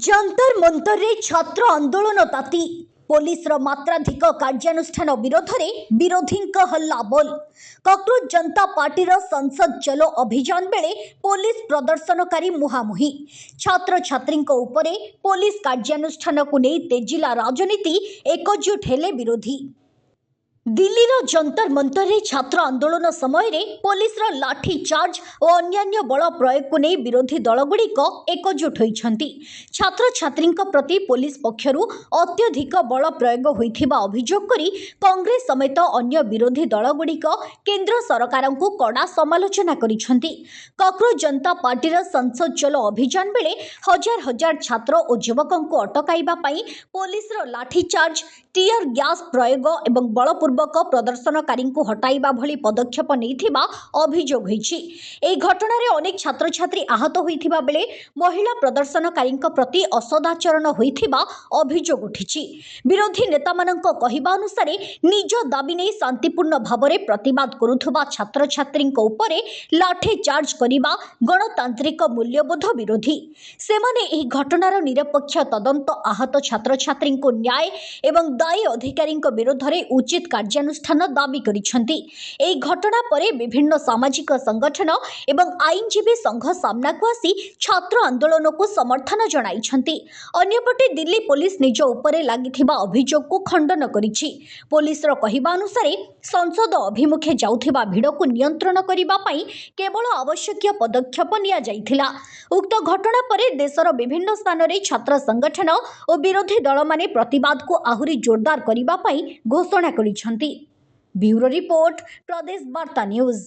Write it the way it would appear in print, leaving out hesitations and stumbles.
जंतर मंतर रे छात्र आंदोलन ताती पुलिस मात्राधिक कार्यानुष्ठान विरोध में विरोधी हल्ला बोल। ककरोच जनता पार्टी संसद चलो अभियान बेले पुलिस प्रदर्शनकारी मुहामुही छात्र छात्री उपरे पुलिस कार्यानुष्ठान को नहीं तेजिला राजनीति एकजुट हेले विरोधी। दिल्ली रो जंतर मंतर रे छात्र आंदोलन समय रे पुलिस रो लाठी चार्ज और अन्यान्य बल प्रयोग को नहीं विरोधी दलगुड़िक एकजुट होइछंती। छात्र छात्री प्रति पुलिस पक्षरु अत्यधिक बल प्रयोग होइथिबा अभियोग करी कांग्रेस समेत अन्य विरोधी दलगुड़िक केंद्र सरकार को कड़ा समालोचना करिछंती। ककरोच जनता पार्टी संसद चलो अभियान बेले हजार हजार छात्र और युवकों को अटकाइबा पई पुलिस रो लाठी चार्ज टीयर गैस प्रयोग एवं बलपूर्वक प्रदर्शनकारी को हटाइबा भली पदक्षेप नैथिबा अभियोग होइछि। एही घटना रे अनेक छात्र छात्री आहत होइथिबा बेले महिला प्रदर्शनकारी प्रति असदाचरण होइथिबा अभियोग उठिछि। विरोधी नेता मानक कहिबा अनुसार निज दाबी नै शांतिपूर्ण भावरे प्रतिवाद करुथबा छात्र छात्री उपरे लाठी चार्ज करिबा गणतांत्रिक मूल्यबोध विरोधी। सेमाने एही घटनार निरपेक्ष तदंत आहत छात्र छात्री को न्याय एवं दायी अधिकारी विरोध में उचित कार्यानुष्ठान दाबी करिसेंती। एही घटना परे विभिन्न सामाजिक संगठन एवं आईनजीवी संघ सामना को आसी छात्र आंदोलन को समर्थन जणाइछंती। अन्यपटे दिल्ली पुलिस निज उपरे लागिथिबा अभियोग को खंडन करिछि। पुलिस रो कहिबा अनुसार संसद अभिमुखे जाउथिबा भिड़ को नियंत्रण करिबा पई केवल आवश्यक पदक्षेप निया जाइथिला। उक्त घटना परे देशर विभिन्न स्थान रे छात्र संगठन और विरोधी दल माने प्रतिवाद को आहुरी जोरदार करिबा पई घोषणा करिछंती। ब्यूरो रिपोर्ट प्रदेश वार्ता न्यूज।